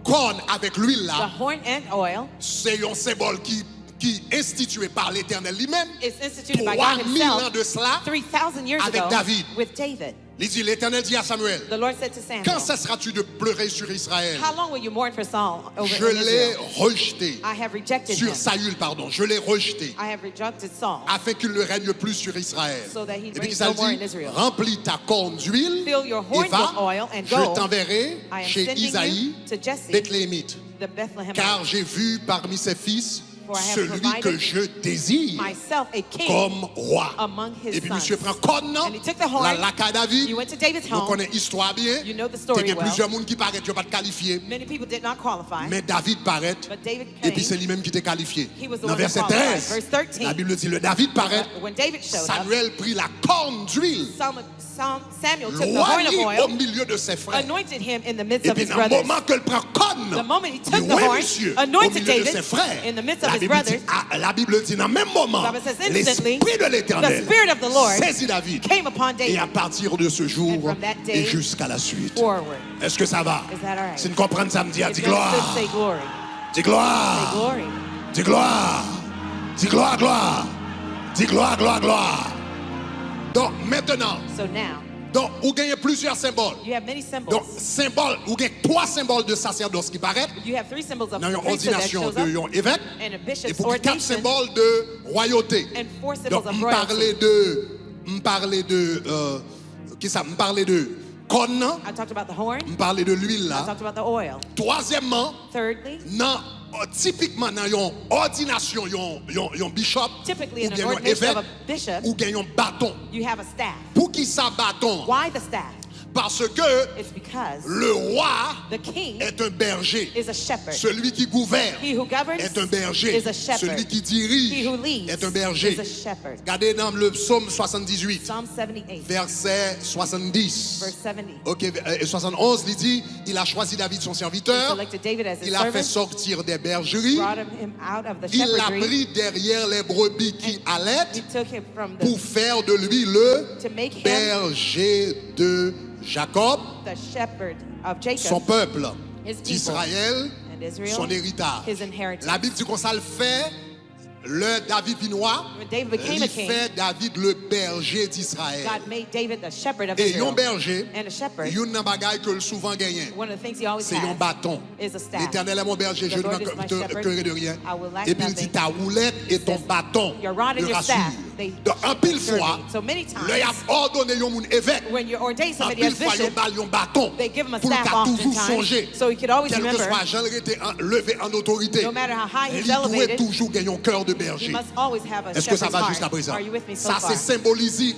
Speaker 1: Corne avec l'huile
Speaker 2: the
Speaker 1: là,
Speaker 2: horn and oil,
Speaker 1: c'est un symbole qui institué par l'Éternel lui-même.
Speaker 2: is instituted by God
Speaker 1: 3000 ans
Speaker 2: himself
Speaker 1: de cela,
Speaker 2: 3,000 years
Speaker 1: avec
Speaker 2: ago
Speaker 1: David.
Speaker 2: with David.
Speaker 1: Il dit, l'Éternel dit à Samuel,
Speaker 2: The Lord said to Samuel,
Speaker 1: quand cesseras-tu de pleurer sur Israël?
Speaker 2: how long will you mourn for Saul over
Speaker 1: Je
Speaker 2: in
Speaker 1: l'ai
Speaker 2: Israel?
Speaker 1: rejeté.
Speaker 2: I have rejected
Speaker 1: Sur
Speaker 2: him.
Speaker 1: Saül, pardon, je l'ai rejeté.
Speaker 2: I have rejected Saul
Speaker 1: Afin qu'il ne règne plus sur Israël.
Speaker 2: so that he
Speaker 1: Et puis
Speaker 2: reigns
Speaker 1: ça
Speaker 2: no more in
Speaker 1: dit,
Speaker 2: Israel.
Speaker 1: remplis ta corne d'huile
Speaker 2: Fill your
Speaker 1: et
Speaker 2: horns
Speaker 1: va,
Speaker 2: with oil and
Speaker 1: je
Speaker 2: go.
Speaker 1: t'enverrai
Speaker 2: I am
Speaker 1: chez
Speaker 2: sending
Speaker 1: Isaïe,
Speaker 2: you to Jesse,
Speaker 1: Bethléemite.
Speaker 2: the Bethlehemite,
Speaker 1: Car j'ai vu parmi ses fils
Speaker 2: For I have
Speaker 1: celui
Speaker 2: provided
Speaker 1: que je désire
Speaker 2: myself a king
Speaker 1: comme roi.
Speaker 2: among his
Speaker 1: Et puis
Speaker 2: sons.
Speaker 1: monsieur prend corne,
Speaker 2: And he took the horn.
Speaker 1: la à David.
Speaker 2: You went to David's
Speaker 1: Vous
Speaker 2: home.
Speaker 1: connaissez l'histoire bien.
Speaker 2: You know the story
Speaker 1: Il y a
Speaker 2: well.
Speaker 1: plusieurs monde qui paraissent, je pas qualifié.
Speaker 2: Many people did not qualify,
Speaker 1: Mais David paraît.
Speaker 2: but David
Speaker 1: Et puis c'est
Speaker 2: came.
Speaker 1: lui-même qui était qualifié.
Speaker 2: He was the
Speaker 1: Dans
Speaker 2: one that
Speaker 1: verset
Speaker 2: qualified.
Speaker 1: 13,
Speaker 2: Verse 13.
Speaker 1: la Bible dit, le David paraît.
Speaker 2: When David showed up,
Speaker 1: Samuel prit la corne d'huile,
Speaker 2: Samuel took the horn of
Speaker 1: loignit au
Speaker 2: oil,
Speaker 1: milieu de ses frères.
Speaker 2: anointed him in the midst
Speaker 1: Et
Speaker 2: of
Speaker 1: puis
Speaker 2: his
Speaker 1: dans le
Speaker 2: brothers.
Speaker 1: moment que le prend corne,
Speaker 2: The moment he took
Speaker 1: il
Speaker 2: the
Speaker 1: ouais,
Speaker 2: horn,
Speaker 1: monsieur, au
Speaker 2: anointed
Speaker 1: milieu de
Speaker 2: David
Speaker 1: ses frères.
Speaker 2: in the midst of
Speaker 1: La
Speaker 2: his
Speaker 1: Bible dit,
Speaker 2: brothers.
Speaker 1: la Bible dit, dans le même moment,
Speaker 2: The Bible says instantly,
Speaker 1: l'esprit de l'Éternel
Speaker 2: the Spirit of the Lord
Speaker 1: saisit David.
Speaker 2: came upon
Speaker 1: Et
Speaker 2: David
Speaker 1: à partir de ce jour
Speaker 2: And from that day
Speaker 1: et jusqu'à la suite.
Speaker 2: forward.
Speaker 1: Est-ce que ça va?
Speaker 2: Is that all right?
Speaker 1: Si nous comprenons ça, me dit,
Speaker 2: If
Speaker 1: dis
Speaker 2: you understood,
Speaker 1: gloire,
Speaker 2: say glory.
Speaker 1: dis
Speaker 2: Say
Speaker 1: gloire,
Speaker 2: glory.
Speaker 1: dis gloire, dis gloire, gloire, dis gloire, gloire, gloire. Donc maintenant,
Speaker 2: So now,
Speaker 1: donc vous gagnez plusieurs symboles.
Speaker 2: you have many symbols.
Speaker 1: Donc symbole, vous gagnez 3 symboles de sacerdoce qui paraissent
Speaker 2: You have 3 symbols of
Speaker 1: dans une
Speaker 2: priesthood that
Speaker 1: ordination
Speaker 2: shows
Speaker 1: de
Speaker 2: up,
Speaker 1: un évêque
Speaker 2: and a
Speaker 1: et
Speaker 2: bishop's
Speaker 1: pour 4
Speaker 2: ordination,
Speaker 1: symboles de royauté.
Speaker 2: and 4 symbols
Speaker 1: Donc
Speaker 2: of
Speaker 1: me
Speaker 2: royalty.
Speaker 1: parler de qui ça me parler de corne,
Speaker 2: I talked about the horn.
Speaker 1: me parler de l'huile
Speaker 2: I
Speaker 1: là.
Speaker 2: talked about the oil.
Speaker 1: Troisièmement,
Speaker 2: Thirdly,
Speaker 1: typiquement dans une ordination, un bishop
Speaker 2: typically
Speaker 1: ou
Speaker 2: in an
Speaker 1: bien un
Speaker 2: ordination
Speaker 1: évêque
Speaker 2: of a bishop,
Speaker 1: ou bien un bâton.
Speaker 2: you have a staff.
Speaker 1: Pour qui ça bâton?
Speaker 2: Why the staff?
Speaker 1: Parce que
Speaker 2: It's because
Speaker 1: le roi
Speaker 2: the king
Speaker 1: est un berger.
Speaker 2: is a shepherd.
Speaker 1: Celui qui gouverne
Speaker 2: He who governs
Speaker 1: est un berger.
Speaker 2: is a shepherd.
Speaker 1: Celui qui
Speaker 2: He
Speaker 1: dirige
Speaker 2: who leads
Speaker 1: est un berger.
Speaker 2: is a shepherd.
Speaker 1: Regardez dans le psaume 78,
Speaker 2: Psalm 78,
Speaker 1: verset 70.
Speaker 2: verse 70.
Speaker 1: Ok, 71, il dit, il a choisi David son
Speaker 2: He
Speaker 1: serviteur,
Speaker 2: selected David as his
Speaker 1: il a fait
Speaker 2: servant,
Speaker 1: sortir des bergeries,
Speaker 2: brought him out of the
Speaker 1: il l'a
Speaker 2: shepherdry.
Speaker 1: pris derrière les brebis qui
Speaker 2: He
Speaker 1: allaitent
Speaker 2: took him from the
Speaker 1: pour faire de lui le
Speaker 2: to make him
Speaker 1: berger de Jacob,
Speaker 2: the shepherd of Jacob,
Speaker 1: son peuple,
Speaker 2: his people,
Speaker 1: d'Israël,
Speaker 2: and Israel,
Speaker 1: son héritage.
Speaker 2: his inheritance.
Speaker 1: La Bible dit qu'on ça le fait, le David Pinois,
Speaker 2: When David became a
Speaker 1: il
Speaker 2: king,
Speaker 1: fait David le berger d'Israël.
Speaker 2: God made David the shepherd of
Speaker 1: Et
Speaker 2: Israel.
Speaker 1: un berger,
Speaker 2: And a shepherd,
Speaker 1: il y a une bagaille que le souvent gagne.
Speaker 2: one of the things he always
Speaker 1: C'est un
Speaker 2: has
Speaker 1: bâton.
Speaker 2: is a staff.
Speaker 1: L'Éternel est mon berger, je
Speaker 2: The
Speaker 1: ne
Speaker 2: Lord is my
Speaker 1: te
Speaker 2: shepherd,
Speaker 1: cueillerai de rien.
Speaker 2: I will lack
Speaker 1: Et puis il dit
Speaker 2: nothing.
Speaker 1: ta roulette et ton bâton
Speaker 2: Your rod and
Speaker 1: me
Speaker 2: your
Speaker 1: rassure.
Speaker 2: staff, they
Speaker 1: Donc en pile
Speaker 2: assure
Speaker 1: fois,
Speaker 2: me. So many
Speaker 1: là il a
Speaker 2: times,
Speaker 1: ordonné un moun évêque.
Speaker 2: when you ordain
Speaker 1: En
Speaker 2: somebody
Speaker 1: pile
Speaker 2: as
Speaker 1: fois, il
Speaker 2: bishop,
Speaker 1: a un bâton
Speaker 2: they give him a
Speaker 1: pour le
Speaker 2: staff
Speaker 1: cas toujours
Speaker 2: oftentimes,
Speaker 1: songer.
Speaker 2: so he could always
Speaker 1: Quel que
Speaker 2: remember,
Speaker 1: soit Jean été levé en autorité,
Speaker 2: no matter how high he's
Speaker 1: il doit
Speaker 2: elevated,
Speaker 1: toujours gagner un cœur de
Speaker 2: he
Speaker 1: berger.
Speaker 2: must always have a
Speaker 1: Est-ce que ça
Speaker 2: shepherd's
Speaker 1: va
Speaker 2: heart.
Speaker 1: jusqu'à présent?
Speaker 2: Are you with me so
Speaker 1: Ça
Speaker 2: far?
Speaker 1: c'est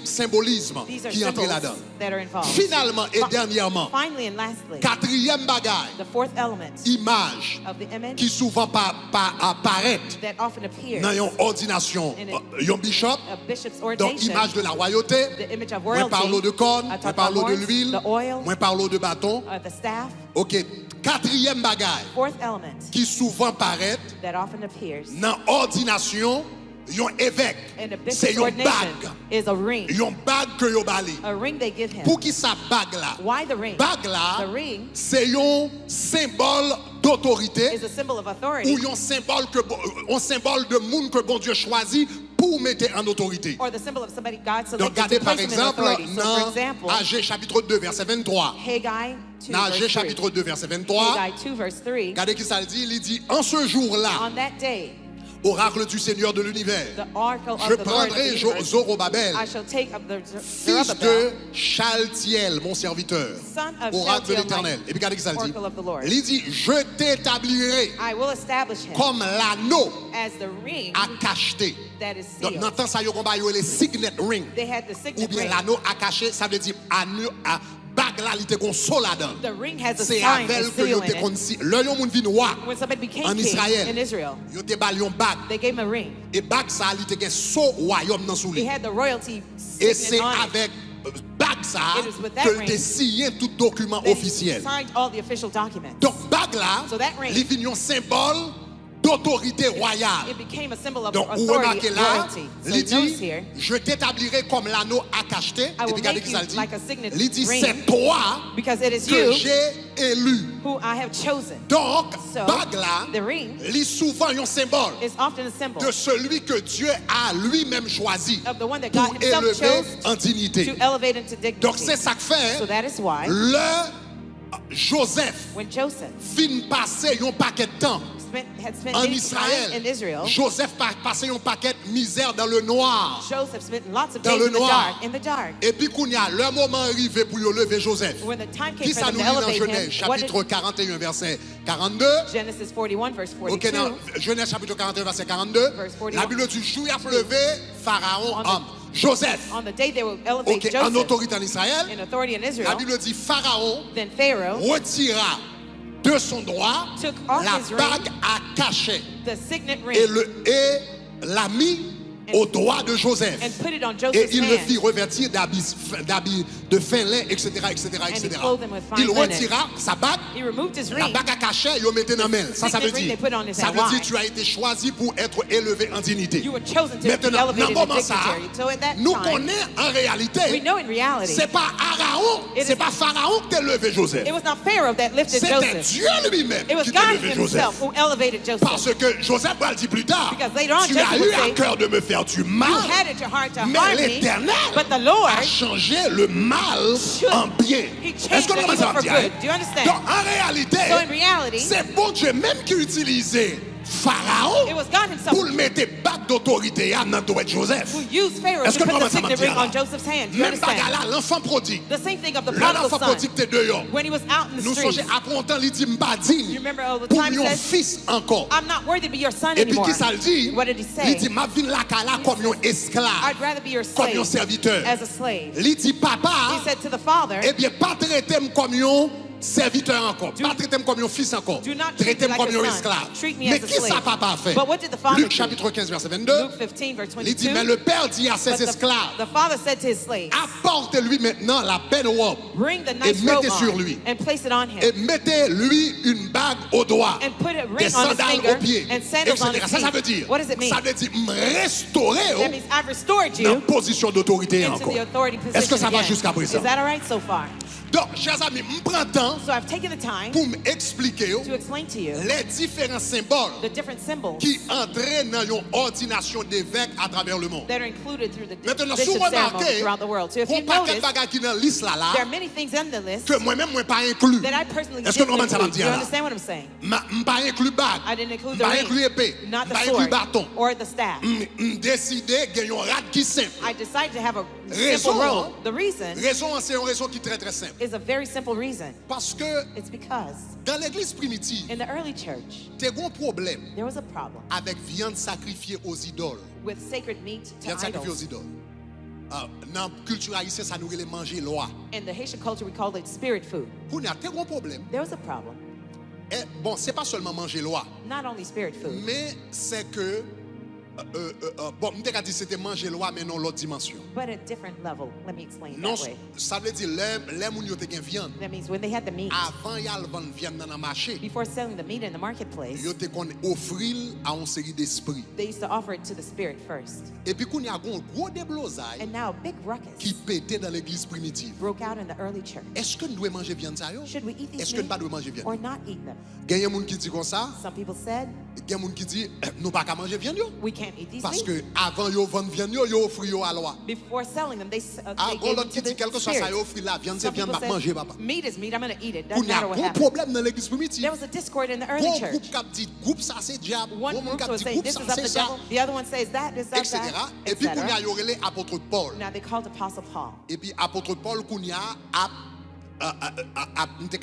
Speaker 1: symbolisme
Speaker 2: These are
Speaker 1: qui entre
Speaker 2: symbols
Speaker 1: là-dedans.
Speaker 2: that are involved.
Speaker 1: Finalement et dernièrement,
Speaker 2: Finally and lastly,
Speaker 1: quatrième bagaille,
Speaker 2: the fourth element
Speaker 1: image
Speaker 2: of the image
Speaker 1: qui souvent apparaît
Speaker 2: that often appears
Speaker 1: dans une ordination, un bishop,
Speaker 2: a bishop's
Speaker 1: donc
Speaker 2: ordination,
Speaker 1: image de la royauté,
Speaker 2: the image of
Speaker 1: moi
Speaker 2: royalty,
Speaker 1: parle de corne,
Speaker 2: I
Speaker 1: moi
Speaker 2: talk
Speaker 1: parle
Speaker 2: about
Speaker 1: de
Speaker 2: horns,
Speaker 1: l'huile,
Speaker 2: the oil,
Speaker 1: moi parle de bâton.
Speaker 2: the staff.
Speaker 1: Ok, quatrième bagaille
Speaker 2: Fourth element
Speaker 1: qui souvent paraît
Speaker 2: that often appears
Speaker 1: dans ordination, un évêque,
Speaker 2: in a
Speaker 1: c'est
Speaker 2: bishop's
Speaker 1: une
Speaker 2: ordination
Speaker 1: bague,
Speaker 2: is a ring.
Speaker 1: une bague que yo bali.
Speaker 2: A ring they give him.
Speaker 1: Pour qui ça bague là?
Speaker 2: Why the ring?
Speaker 1: Bague là,
Speaker 2: The ring
Speaker 1: c'est un symbole d'autorité
Speaker 2: is a symbol of
Speaker 1: ou
Speaker 2: authority,
Speaker 1: un symbole de monde que bon Dieu choisit pour mettre en autorité.
Speaker 2: or the symbol of somebody God
Speaker 1: Donc,
Speaker 2: selected
Speaker 1: regardez
Speaker 2: to
Speaker 1: par
Speaker 2: place him in
Speaker 1: exemple
Speaker 2: authority. So, for
Speaker 1: dans
Speaker 2: example,
Speaker 1: Agé chapitre 2, verset 23.
Speaker 2: Haggai 2,
Speaker 1: Dans Agé
Speaker 2: verse 3.
Speaker 1: chapitre 2, verset 23.
Speaker 2: Haggai 2, verse 3.
Speaker 1: Regardez qui ça le dit. Il dit, en ce jour-là,
Speaker 2: On that day,
Speaker 1: oracle du Seigneur de l'univers,
Speaker 2: the oracle of
Speaker 1: je
Speaker 2: the Lord of the
Speaker 1: prendrai
Speaker 2: universe,
Speaker 1: Zorobabel,
Speaker 2: I shall take up the
Speaker 1: fils
Speaker 2: Zerubbabel,
Speaker 1: de Chaltiel, mon serviteur,
Speaker 2: son of
Speaker 1: oracle de
Speaker 2: Shealtiel,
Speaker 1: l'Éternel.
Speaker 2: my
Speaker 1: Et puis regardez qui ça le dit.
Speaker 2: oracle of the Lord.
Speaker 1: Il dit, je t'établirai
Speaker 2: I will establish him
Speaker 1: comme l'anneau
Speaker 2: as the ring
Speaker 1: à cacheter.
Speaker 2: that is
Speaker 1: Donc,
Speaker 2: sealed.
Speaker 1: dans le temps, ça y a les signet ring.
Speaker 2: They had the
Speaker 1: Ou
Speaker 2: signet
Speaker 1: bien
Speaker 2: ring.
Speaker 1: l'anneau à cacher, ça veut dire anneau à bague là, il était qu'on sol là-dedans.
Speaker 2: The ring has a
Speaker 1: C'est
Speaker 2: sign,
Speaker 1: avec
Speaker 2: a
Speaker 1: elle que
Speaker 2: seal
Speaker 1: yo
Speaker 2: in
Speaker 1: te
Speaker 2: it.
Speaker 1: kon si. Le yon moun vin roi
Speaker 2: When somebody became
Speaker 1: en
Speaker 2: king
Speaker 1: Israël,
Speaker 2: in Israel,
Speaker 1: yo te bal yon bague.
Speaker 2: they gave him a ring.
Speaker 1: Et bague ça, il te gen so royaume dans sous
Speaker 2: He
Speaker 1: lui.
Speaker 2: had the royalty
Speaker 1: Et
Speaker 2: signet
Speaker 1: c'est
Speaker 2: on it.
Speaker 1: avec bague ça
Speaker 2: It is with that
Speaker 1: que
Speaker 2: ring
Speaker 1: te signé tout document
Speaker 2: They
Speaker 1: officiel.
Speaker 2: signed all the official documents.
Speaker 1: Donc bague là,
Speaker 2: So that ring-
Speaker 1: il vient un symbole d'autorité royale.
Speaker 2: It became a symbol of
Speaker 1: Donc, vous
Speaker 2: authority,
Speaker 1: remarquez là,
Speaker 2: royalty. So
Speaker 1: il
Speaker 2: it notes
Speaker 1: dit,
Speaker 2: here,
Speaker 1: je t'établirai comme l'anneau à cacheter. Et
Speaker 2: will
Speaker 1: puis regardez
Speaker 2: make
Speaker 1: qui
Speaker 2: you
Speaker 1: ça le dit.
Speaker 2: like a signet
Speaker 1: Il dit,
Speaker 2: ring.
Speaker 1: c'est toi
Speaker 2: because it is
Speaker 1: que
Speaker 2: you
Speaker 1: j'ai élu.
Speaker 2: who I have chosen.
Speaker 1: Donc,
Speaker 2: So,
Speaker 1: bague là,
Speaker 2: the ring
Speaker 1: lit souvent un symbole
Speaker 2: is often a symbol
Speaker 1: de celui que Dieu a lui-même choisi
Speaker 2: of the one that
Speaker 1: pour
Speaker 2: God himself
Speaker 1: élever
Speaker 2: chose
Speaker 1: en dignité.
Speaker 2: to elevate into dignity.
Speaker 1: Donc, c'est ça que fait
Speaker 2: So that is why
Speaker 1: le Joseph
Speaker 2: when Joseph
Speaker 1: fin passé un paquet de temps
Speaker 2: had spent
Speaker 1: en
Speaker 2: many
Speaker 1: Israël.
Speaker 2: time in Israel,
Speaker 1: Joseph passé un paquet de misère dans le noir.
Speaker 2: Joseph spent lots of
Speaker 1: Dans
Speaker 2: days
Speaker 1: le
Speaker 2: in the
Speaker 1: noir.
Speaker 2: dark. In the dark.
Speaker 1: Et puis qu'on y a le moment arrivé pour lever Joseph.
Speaker 2: When the time came
Speaker 1: Qui
Speaker 2: for
Speaker 1: ça
Speaker 2: them
Speaker 1: nous
Speaker 2: to
Speaker 1: lit dans
Speaker 2: elevate
Speaker 1: Genèse,
Speaker 2: him, what did
Speaker 1: chapitre 41, verset 42.
Speaker 2: Genesis 41, verse 42,
Speaker 1: Ok, dans Genèse, chapitre 41, verset 42.
Speaker 2: Verse 41.
Speaker 1: La Bible dit, jour à levé Pharaon,
Speaker 2: On the-
Speaker 1: Joseph.
Speaker 2: on the day they will elevate
Speaker 1: Ok, en
Speaker 2: Joseph
Speaker 1: autorité en Israël.
Speaker 2: in authority in
Speaker 1: La
Speaker 2: Israel,
Speaker 1: Bible dit, Pharaon
Speaker 2: then Pharaoh
Speaker 1: retira de son droit
Speaker 2: took off
Speaker 1: la
Speaker 2: his ring,
Speaker 1: bague à cachet
Speaker 2: the signet ring,
Speaker 1: et l'a mis au doigt de Joseph.
Speaker 2: and put it on
Speaker 1: Et
Speaker 2: Joseph's
Speaker 1: il le
Speaker 2: hand.
Speaker 1: fit revêtir d'habits de fin lin, etc., etc.,
Speaker 2: And he
Speaker 1: etc.
Speaker 2: clothed him with fine
Speaker 1: Il
Speaker 2: linen.
Speaker 1: retira sa bague,
Speaker 2: He removed his
Speaker 1: la
Speaker 2: ring,
Speaker 1: bague à cachet, il le mettait dans la main. Ça veut
Speaker 2: signet ring
Speaker 1: dire,
Speaker 2: they put on his
Speaker 1: ça
Speaker 2: hand.
Speaker 1: veut dire
Speaker 2: Why?
Speaker 1: tu as été choisi pour être élevé en dignité.
Speaker 2: You were chosen to be
Speaker 1: Maintenant, dans
Speaker 2: elevated
Speaker 1: le
Speaker 2: in
Speaker 1: moment ça,
Speaker 2: dignitary. So at that
Speaker 1: nous
Speaker 2: time,
Speaker 1: connaissons en
Speaker 2: we
Speaker 1: réalité,
Speaker 2: know in reality,
Speaker 1: c'est pas Pharaon,
Speaker 2: It
Speaker 1: c'est
Speaker 2: is-
Speaker 1: pas Pharaon qui t'a élevé Joseph.
Speaker 2: it was not Pharaoh that lifted
Speaker 1: C'était
Speaker 2: Joseph.
Speaker 1: Dieu lui-même
Speaker 2: It was
Speaker 1: qui t'a
Speaker 2: God
Speaker 1: élevé
Speaker 2: himself
Speaker 1: Joseph.
Speaker 2: who elevated Joseph.
Speaker 1: Parce que Joseph va le dire plus tard.
Speaker 2: Because later on,
Speaker 1: Tu as
Speaker 2: Joseph
Speaker 1: eu
Speaker 2: would
Speaker 1: à
Speaker 2: say,
Speaker 1: cœur de me faire du
Speaker 2: You
Speaker 1: mal.
Speaker 2: had it your heart to
Speaker 1: Mais
Speaker 2: harm me,
Speaker 1: l'Éternel
Speaker 2: but the Lord
Speaker 1: a changé le mal en bien.
Speaker 2: He
Speaker 1: Est-ce
Speaker 2: changed
Speaker 1: que
Speaker 2: the
Speaker 1: nous
Speaker 2: evil
Speaker 1: allons
Speaker 2: for
Speaker 1: dire?
Speaker 2: good. Do you understand?
Speaker 1: Donc en réalité,
Speaker 2: So in reality,
Speaker 1: c'est bon Dieu même qui utilisait Pharaon
Speaker 2: It was God himself
Speaker 1: pour le mettre bac d'autorité dans le dos de Joseph.
Speaker 2: who used Pharaoh
Speaker 1: Est-ce
Speaker 2: to
Speaker 1: que
Speaker 2: put
Speaker 1: nous
Speaker 2: the signet ring
Speaker 1: commençons
Speaker 2: on Joseph's hand. Do you
Speaker 1: Même bagarre
Speaker 2: understand?
Speaker 1: là, l'enfant prodigue.
Speaker 2: The same thing of the prodigal
Speaker 1: L'enfant
Speaker 2: son.
Speaker 1: prodigue était dehors.
Speaker 2: When he was out in the
Speaker 1: Nous
Speaker 2: streets,
Speaker 1: songeons après longtemps, il dit m'pas digne
Speaker 2: you remember all the
Speaker 1: pour
Speaker 2: time
Speaker 1: mon
Speaker 2: says,
Speaker 1: fils encore.
Speaker 2: I'm not worthy to be your son
Speaker 1: Et puis
Speaker 2: anymore.
Speaker 1: qui ça le dit?
Speaker 2: What did he say?
Speaker 1: Il dit m'a vinn la kala comme un esclave,
Speaker 2: I'd rather be your
Speaker 1: comme un
Speaker 2: slave
Speaker 1: serviteur.
Speaker 2: as a slave.
Speaker 1: Il dit papa,
Speaker 2: He said to the father,
Speaker 1: eh bien pas traiter comme un serviteur encore, pas traiter comme un fils encore,
Speaker 2: do not treat
Speaker 1: traiter
Speaker 2: me
Speaker 1: comme
Speaker 2: like
Speaker 1: un
Speaker 2: a son.
Speaker 1: esclave.
Speaker 2: Treat me
Speaker 1: Mais
Speaker 2: as a
Speaker 1: qui ça
Speaker 2: slave.
Speaker 1: papa a fait?
Speaker 2: But what did the father
Speaker 1: Luc
Speaker 2: do?
Speaker 1: chapitre 15 verset 22.
Speaker 2: Luke 15, verse
Speaker 1: Il dit
Speaker 2: 22.
Speaker 1: mais le père dit à ses
Speaker 2: But
Speaker 1: esclaves,
Speaker 2: the father said to his slaves,
Speaker 1: apportez-lui maintenant la belle robe
Speaker 2: bring the
Speaker 1: et
Speaker 2: nice robe
Speaker 1: mettez sur
Speaker 2: on
Speaker 1: lui.
Speaker 2: and place it on him.
Speaker 1: Et mettez-lui une bague au doigt,
Speaker 2: And put a
Speaker 1: des
Speaker 2: ring on his
Speaker 1: sandales
Speaker 2: finger
Speaker 1: aux pieds,
Speaker 2: and sandals on his
Speaker 1: etc. Ça veut
Speaker 2: feet.
Speaker 1: dire,
Speaker 2: What does it mean?
Speaker 1: ça veut dire me restaurer
Speaker 2: That means I've restored
Speaker 1: dans
Speaker 2: you
Speaker 1: la position d'autorité
Speaker 2: into
Speaker 1: encore.
Speaker 2: the authority
Speaker 1: Est-ce que
Speaker 2: position
Speaker 1: ça va
Speaker 2: again.
Speaker 1: jusqu'à présent?
Speaker 2: Is that all right so far?
Speaker 1: Donc, chers amis, je prends temps
Speaker 2: So I've taken the time
Speaker 1: pour m'expliquer
Speaker 2: to explain to you
Speaker 1: les différents symboles
Speaker 2: the different symbols
Speaker 1: qui entraînent dans une ordination d'évêque à travers le monde.
Speaker 2: that are included through the
Speaker 1: Maintenant,
Speaker 2: bishop
Speaker 1: si vous
Speaker 2: ceremony
Speaker 1: remarquez,
Speaker 2: throughout the world. So if
Speaker 1: il y
Speaker 2: you
Speaker 1: a pas de
Speaker 2: notice,
Speaker 1: bagages qui dans la liste là,
Speaker 2: there are many things on the list
Speaker 1: que moi-même, je n'ai pas inclus.
Speaker 2: that I personally
Speaker 1: Est-ce que
Speaker 2: didn't
Speaker 1: nous ça va me
Speaker 2: include. Do
Speaker 1: dire
Speaker 2: you
Speaker 1: là?
Speaker 2: understand what I'm saying?
Speaker 1: Je n'ai pas inclus bague,
Speaker 2: I didn't include
Speaker 1: je
Speaker 2: the
Speaker 1: n'ai pas inclus
Speaker 2: ring,
Speaker 1: épée, je
Speaker 2: not
Speaker 1: n'ai
Speaker 2: the
Speaker 1: pas inclus
Speaker 2: sword
Speaker 1: bâton.
Speaker 2: or the staff.
Speaker 1: Je décidé de gagner un rad qui simple.
Speaker 2: I decided to have a
Speaker 1: Raison,
Speaker 2: simple robe. The reason
Speaker 1: Raison, c'est une raison qui est très très simple.
Speaker 2: is a very simple reason.
Speaker 1: Parce que
Speaker 2: It's because
Speaker 1: dans l'église primitive,
Speaker 2: in the early church,
Speaker 1: tu as un problème
Speaker 2: there was a problem
Speaker 1: avec viande sacrifiée aux idoles.
Speaker 2: with sacred meat to
Speaker 1: Viande sacrifiée aux
Speaker 2: idols.
Speaker 1: idoles. Dans la culture haïtienne, ça nous les manger loi.
Speaker 2: In the Haitian culture, we call it spirit food.
Speaker 1: Qu'on a un gros problème.
Speaker 2: There was a problem.
Speaker 1: Et, bon, c'est pas seulement manger loi,
Speaker 2: Not only spirit food,
Speaker 1: mais c'est que bon, je t'ai dit c'était manger loi, mais non l'autre dimension.
Speaker 2: but at a different level. Let me explain it
Speaker 1: Non,
Speaker 2: that way.
Speaker 1: ça veut dire les moun yo te gen viande.
Speaker 2: That means when they had the meat,
Speaker 1: Avant y a le vendre viande dans le marché,
Speaker 2: before selling the meat in the marketplace,
Speaker 1: yo te kon offrir à une série d'esprits.
Speaker 2: they used to offer it to the spirit first.
Speaker 1: Et puis qu'on y a un gros déblosage
Speaker 2: And now a big
Speaker 1: qui
Speaker 2: ruckus
Speaker 1: pétait dans l'église primitive.
Speaker 2: broke out in the early church.
Speaker 1: Est-ce que nous devons manger viande ça yo?
Speaker 2: Should we eat these
Speaker 1: Est-ce que nous
Speaker 2: meat
Speaker 1: pas devons manger viande?
Speaker 2: or not eat them?
Speaker 1: Il y a des gens qui disent comme ça,
Speaker 2: Some people said,
Speaker 1: il y a des gens qui disent nous pas qu'à manger viande yo.
Speaker 2: we can't eat these
Speaker 1: Parce
Speaker 2: meat.
Speaker 1: que avant yo vendre viande yo offrir yo à loi.
Speaker 2: Before selling them, they
Speaker 1: Ah,
Speaker 2: gave
Speaker 1: l'autre
Speaker 2: them
Speaker 1: qui
Speaker 2: to
Speaker 1: dit
Speaker 2: the
Speaker 1: quelque chose ça yo
Speaker 2: spirit.
Speaker 1: offrir la viande c'est
Speaker 2: Some
Speaker 1: viande
Speaker 2: people
Speaker 1: m'a manger
Speaker 2: said,
Speaker 1: papa.
Speaker 2: meat is meat, I'm going to eat it.
Speaker 1: Qu'on
Speaker 2: Doesn't
Speaker 1: y a
Speaker 2: matter
Speaker 1: un
Speaker 2: what
Speaker 1: gros
Speaker 2: happens.
Speaker 1: problème dans l'église primitive.
Speaker 2: There was a discord in the early
Speaker 1: Bon
Speaker 2: church.
Speaker 1: groupe qui dit groupe ça c'est diable,
Speaker 2: One
Speaker 1: bon
Speaker 2: group
Speaker 1: qui
Speaker 2: would
Speaker 1: dit
Speaker 2: say,
Speaker 1: groupe
Speaker 2: this
Speaker 1: ça
Speaker 2: is of
Speaker 1: c'est
Speaker 2: the
Speaker 1: ça,
Speaker 2: devil. The other one says that, this, that,
Speaker 1: etc.
Speaker 2: that,
Speaker 1: Et puis qu'on y a
Speaker 2: etc.
Speaker 1: yoré apôtre Paul.
Speaker 2: Now they called Apostle Paul.
Speaker 1: Et puis apôtre Paul qu'on y a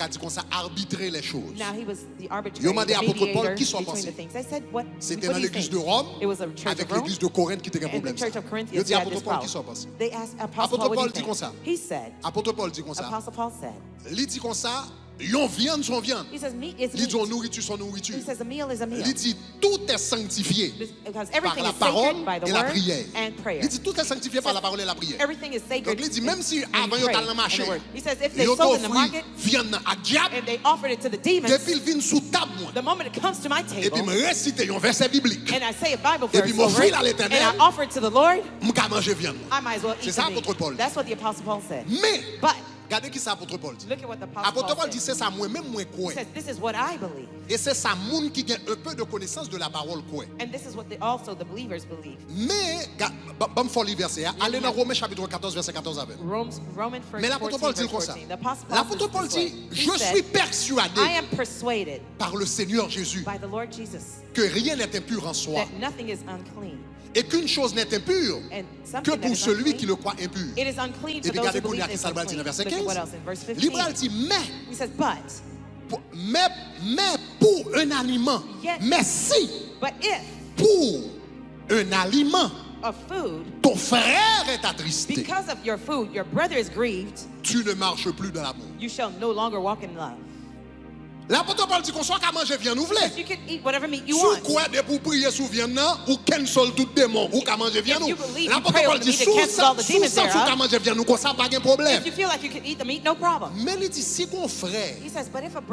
Speaker 1: dit comme ça arbitrer les choses.
Speaker 2: Now he was the arbitrator,
Speaker 1: Yo m'a dit
Speaker 2: the
Speaker 1: apôtre Paul
Speaker 2: mediator
Speaker 1: qui sont
Speaker 2: between
Speaker 1: passés.
Speaker 2: the things. I said, what
Speaker 1: C'était
Speaker 2: do
Speaker 1: dans
Speaker 2: you
Speaker 1: l'église
Speaker 2: think?
Speaker 1: de Rome
Speaker 2: It was a church
Speaker 1: avec
Speaker 2: of Rome
Speaker 1: l'église de Corinthe qui était un
Speaker 2: and the
Speaker 1: problème.
Speaker 2: church of
Speaker 1: Yo
Speaker 2: Corinthians
Speaker 1: dit
Speaker 2: had
Speaker 1: apôtre
Speaker 2: this
Speaker 1: Paul qui
Speaker 2: problem.
Speaker 1: sont passés.
Speaker 2: They asked Apostle
Speaker 1: Apôtre
Speaker 2: Paul, what
Speaker 1: Paul
Speaker 2: do
Speaker 1: dit
Speaker 2: you
Speaker 1: comme ça.
Speaker 2: think? He said,
Speaker 1: Apôtre Paul dit comme ça.
Speaker 2: Apostle Paul said,
Speaker 1: Il dit comme ça, yon viande son viande.
Speaker 2: he says, meat is
Speaker 1: Il dit
Speaker 2: meat.
Speaker 1: nourriture son nourriture.
Speaker 2: He says, a meal is a meal.
Speaker 1: Il dit tout est sanctifié
Speaker 2: Because
Speaker 1: par
Speaker 2: everything
Speaker 1: la
Speaker 2: is
Speaker 1: parole
Speaker 2: sacred by the
Speaker 1: et la
Speaker 2: word
Speaker 1: prière.
Speaker 2: and prayer.
Speaker 1: Il dit tout est sanctifié par la parole et la prière.
Speaker 2: Everything is sacred.
Speaker 1: Donc il dit même si
Speaker 2: and
Speaker 1: avant yo
Speaker 2: pray
Speaker 1: dans le
Speaker 2: and
Speaker 1: marché,
Speaker 2: the word. He says, if they
Speaker 1: yo
Speaker 2: sold in the
Speaker 1: t'offri
Speaker 2: market
Speaker 1: viande ak diable,
Speaker 2: and they offered it to the demons,
Speaker 1: depuis il vient sous table moi.
Speaker 2: the moment it comes to my
Speaker 1: Et puis
Speaker 2: table,
Speaker 1: me réciter un verset biblique.
Speaker 2: and I say a Bible
Speaker 1: Et
Speaker 2: verse
Speaker 1: puis
Speaker 2: over
Speaker 1: m'offrir
Speaker 2: it,
Speaker 1: à
Speaker 2: and
Speaker 1: l'Éternel,
Speaker 2: I offer it to the Lord,
Speaker 1: m'ka manger viande.
Speaker 2: I might as well
Speaker 1: C'est
Speaker 2: eat
Speaker 1: ça
Speaker 2: the meat.
Speaker 1: apôtre Paul.
Speaker 2: That's what the Apostle Paul said.
Speaker 1: Mais
Speaker 2: But
Speaker 1: regardez qui ça apôtre Paul dit.
Speaker 2: look at what the Apostle
Speaker 1: Apôtre Paul
Speaker 2: Paul
Speaker 1: dit
Speaker 2: said.
Speaker 1: c'est ça moi-même moi
Speaker 2: He
Speaker 1: crois.
Speaker 2: says, this is what I believe.
Speaker 1: Et c'est ça moun qui a un peu de connaissance de la parole croit.
Speaker 2: And this is what also the believers believe.
Speaker 1: Mais bon faut lire verset. Allez dans Romains chapitre 14 verset 14 avec.
Speaker 2: Roman
Speaker 1: Mais
Speaker 2: 1
Speaker 1: l'apôtre
Speaker 2: 14,
Speaker 1: Paul dit
Speaker 2: verse
Speaker 1: comme ça.
Speaker 2: 14. The Apostle Paul
Speaker 1: L'apôtre Paul
Speaker 2: says
Speaker 1: dit
Speaker 2: this way.
Speaker 1: je
Speaker 2: He
Speaker 1: suis
Speaker 2: said,
Speaker 1: persuadé
Speaker 2: I am persuaded
Speaker 1: par le Seigneur Jésus
Speaker 2: by the Lord Jesus
Speaker 1: que rien n'est impur en soi
Speaker 2: that nothing is unclean.
Speaker 1: et qu'une chose n'est impure
Speaker 2: And
Speaker 1: que
Speaker 2: something that
Speaker 1: pour
Speaker 2: is
Speaker 1: celui qui
Speaker 2: unclean,
Speaker 1: le croit impur.
Speaker 2: it is unclean
Speaker 1: Et
Speaker 2: to
Speaker 1: puis
Speaker 2: those who
Speaker 1: regardez qu'on y
Speaker 2: believe
Speaker 1: a qui
Speaker 2: it's
Speaker 1: ça va dire dans
Speaker 2: unclean.
Speaker 1: verset
Speaker 2: Look at what
Speaker 1: 15.
Speaker 2: else in verse
Speaker 1: Libre
Speaker 2: 15.
Speaker 1: dit
Speaker 2: He says,
Speaker 1: mais pour un aliment,
Speaker 2: Yet-
Speaker 1: mais si
Speaker 2: but if
Speaker 1: pour un aliment
Speaker 2: of food,
Speaker 1: ton frère est attristé,
Speaker 2: because of your food, your brother is grieved,
Speaker 1: tu ne marches plus dans l'amour.
Speaker 2: you shall no longer walk in love.
Speaker 1: L'apôtre Paul dit qu'on soit qu'à manger viande, nous voulons.
Speaker 2: You can eat whatever meat you
Speaker 1: Sous
Speaker 2: want.
Speaker 1: quoi de pour prier sous viande ou cancel tout démon ou qu'à manger viande.
Speaker 2: If you believe you
Speaker 1: L'apôtre
Speaker 2: pray
Speaker 1: Paul
Speaker 2: over the
Speaker 1: dit
Speaker 2: meat
Speaker 1: sous
Speaker 2: and cancel
Speaker 1: ça
Speaker 2: all the demons
Speaker 1: sous
Speaker 2: thereof.
Speaker 1: qu'à manger viande, nous comme ça pas de problème.
Speaker 2: If you feel like you can eat the meat, no problem.
Speaker 1: Mais il dit si qu'on frère
Speaker 2: He says, but if a brother